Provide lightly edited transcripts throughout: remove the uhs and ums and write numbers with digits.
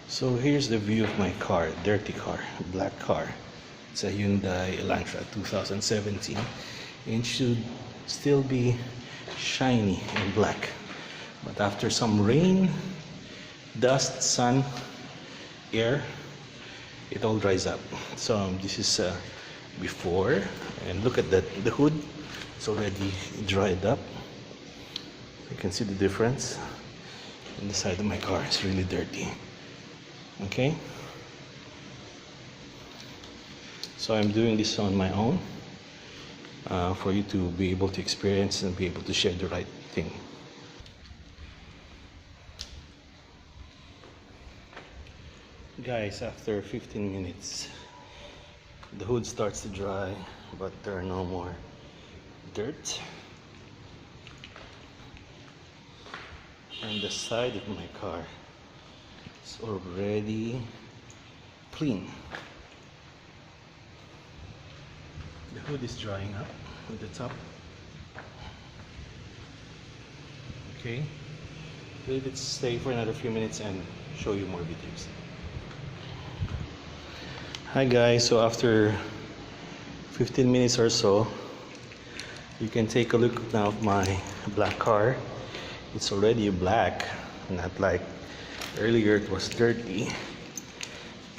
So here's the view of my car, dirty car, black car. It's a Hyundai Elantra 2017 and should still be shiny and black. But after some rain, dust, sun, air, it all dries up. So this is before, and look at that, the hood, it's already dried up. You can see the difference. And the side of my car is really dirty. Okay, so I'm doing this on my own for you to be able to experience and be able to share the right thing. Guys, after 15 minutes the hood starts to dry, but there are no more dirt. And the side of my car is already clean. The hood is drying up at the top. Okay, let it stay for another few minutes and show you more videos. Hi guys, so after 15 minutes or so, you can take a look now at my black car. It's already black, not like earlier it was dirty,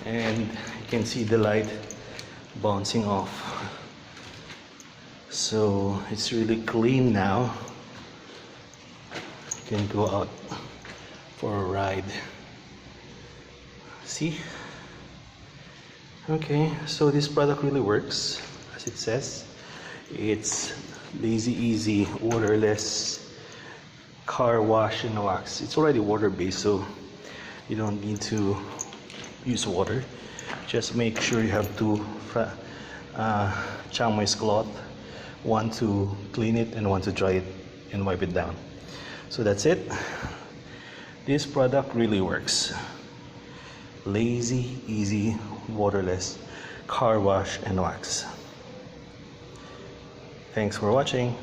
and you can see the light bouncing off. So it's really clean now. You can go out for a ride. See? Okay, so this product really works as it says. It's lazy easy, waterless car wash and wax. It's already water based, so you don't need to use water. Just make sure you have two chamois cloth, one to clean it and one to dry it and wipe it down. So that's it. This product really works. Lazy easy waterless car wash and wax. Thanks for watching.